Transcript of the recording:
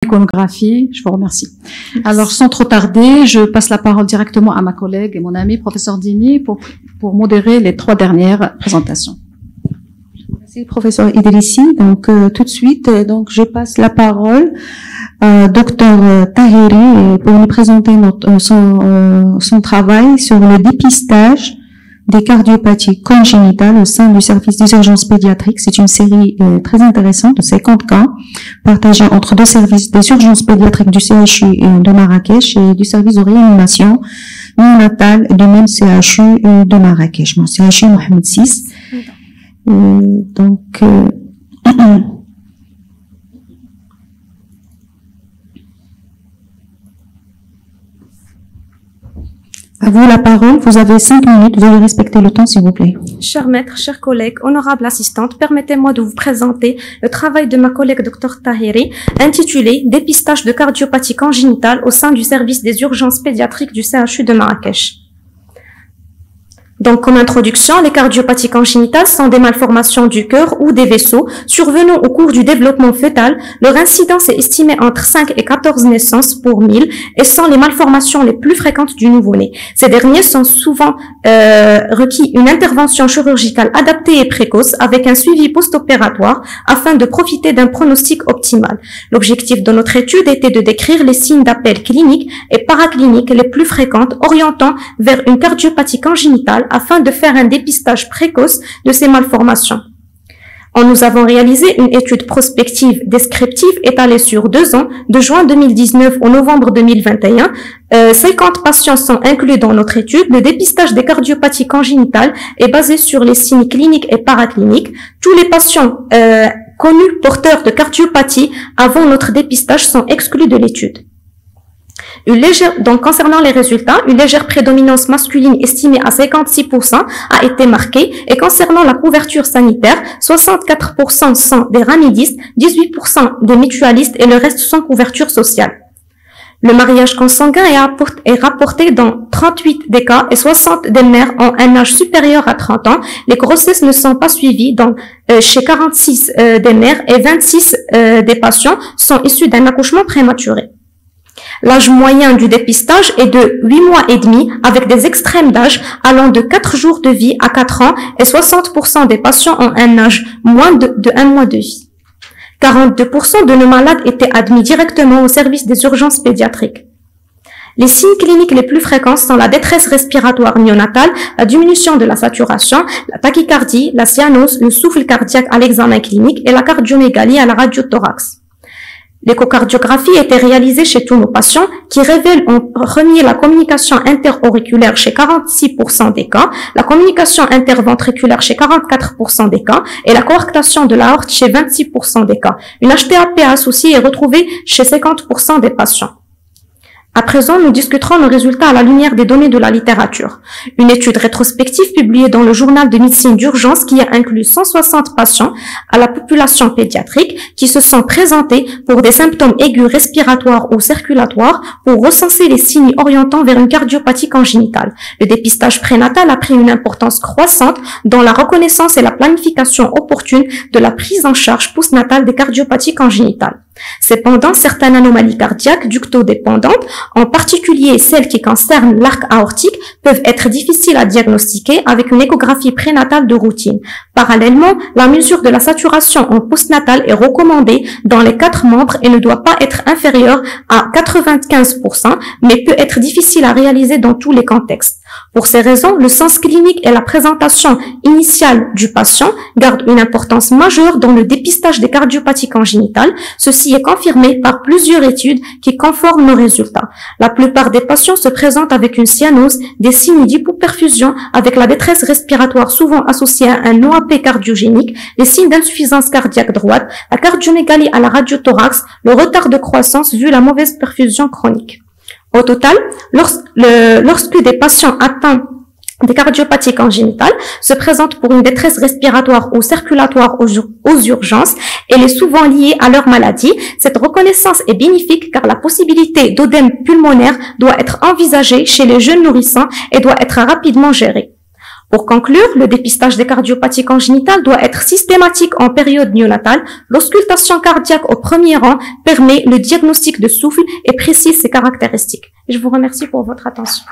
Iconographie, je vous remercie. Alors, sans trop tarder, je passe la parole directement à ma collègue et mon ami, professeur Dini, pour modérer les 3 dernières présentations. Merci, professeur Idrissi. Donc, tout de suite, donc, je passe la parole à docteur Taheri pour nous présenter son travail sur le dépistage des cardiopathies congénitales au sein du service des urgences pédiatriques. C'est une série très intéressante de 50 cas partagés entre 2 services des urgences pédiatriques du CHU de Marrakech et du service de réanimation néonatale du même CHU de Marrakech, mon CHU Mohamed VI. Donc, à vous la parole, vous avez 5 minutes, vous allez respecter le temps s'il vous plaît. Chers maîtres, chers collègues, honorable assistante, permettez-moi de vous présenter le travail de ma collègue Dr Taheri, intitulé « Dépistage de cardiopathie congénitale au sein du service des urgences pédiatriques du CHU de Marrakech ». Donc, comme introduction, les cardiopathies congénitales sont des malformations du cœur ou des vaisseaux survenant au cours du développement fœtal. Leur incidence est estimée entre 5 et 14 naissances pour 1000 et sont les malformations les plus fréquentes du nouveau-né. Ces derniers sont souvent requis une intervention chirurgicale adaptée et précoce avec un suivi post-opératoire afin de profiter d'un pronostic optimal. L'objectif de notre étude était de décrire les signes d'appel cliniques et paracliniques les plus fréquentes orientant vers une cardiopathie congénitale afin de faire un dépistage précoce de ces malformations. Nous avons réalisé une étude prospective descriptive étalée sur 2 ans, de juin 2019 au novembre 2021. 50 patients sont inclus dans notre étude. Le dépistage des cardiopathies congénitales est basé sur les signes cliniques et paracliniques. Tous les patients connus porteurs de cardiopathie avant notre dépistage sont exclus de l'étude. Donc, concernant les résultats, une légère prédominance masculine estimée à 56% a été marquée et concernant la couverture sanitaire, 64% sont des ramidistes, 18% des mutualistes et le reste sont couverture sociale. Le mariage consanguin est rapporté dans 38 des cas et 60 des mères ont un âge supérieur à 30 ans. Les grossesses ne sont pas suivies chez 46 des mères et 26 des patients sont issus d'un accouchement prématuré. L'âge moyen du dépistage est de 8 mois et demi avec des extrêmes d'âge allant de 4 jours de vie à 4 ans et 60% des patients ont un âge moins de 1 mois de vie. 42% de nos malades étaient admis directement au service des urgences pédiatriques. Les signes cliniques les plus fréquents sont la détresse respiratoire néonatale, la diminution de la saturation, la tachycardie, la cyanose, le souffle cardiaque à l'examen clinique et la cardiomégalie à la radiothorax. L'échocardiographie a été réalisée chez tous nos patients qui révèlent en premier la communication interauriculaire chez 46% des cas, la communication interventriculaire chez 44% des cas et la coarctation de l'aorte chez 26% des cas. Une HTAP associée est retrouvée chez 50% des patients. À présent, nous discuterons nos résultats à la lumière des données de la littérature. Une étude rétrospective publiée dans le journal de médecine d'urgence qui a inclus 160 patients à la population pédiatrique qui se sont présentés pour des symptômes aigus respiratoires ou circulatoires pour recenser les signes orientant vers une cardiopathie congénitale. Le dépistage prénatal a pris une importance croissante dans la reconnaissance et la planification opportune de la prise en charge postnatale des cardiopathies congénitales. Cependant, certaines anomalies cardiaques ductodépendantes, en particulier celles qui concernent l'arc aortique, peuvent être difficiles à diagnostiquer avec une échographie prénatale de routine. Parallèlement, la mesure de la saturation en postnatal est recommandée dans les 4 membres et ne doit pas être inférieure à 95%, mais peut être difficile à réaliser dans tous les contextes. Pour ces raisons, le sens clinique et la présentation initiale du patient gardent une importance majeure dans le dépistage des cardiopathies congénitales. Ceci est confirmé par plusieurs études qui confortent nos résultats. La plupart des patients se présentent avec une cyanose, des signes d'hypoperfusion avec la détresse respiratoire souvent associée à un OAP cardiogénique, les signes d'insuffisance cardiaque droite, la cardiomégalie à la radiothorax, le retard de croissance vu la mauvaise perfusion chronique. Au total, lorsque des patients atteints des cardiopathies congénitales se présentent pour une détresse respiratoire ou circulatoire aux urgences, elle est souvent liée à leur maladie. Cette reconnaissance est bénéfique car la possibilité d'œdème pulmonaire doit être envisagée chez les jeunes nourrissons et doit être rapidement gérée. Pour conclure, le dépistage des cardiopathies congénitales doit être systématique en période néonatale. L'auscultation cardiaque au premier rang permet le diagnostic de souffle et précise ses caractéristiques. Je vous remercie pour votre attention.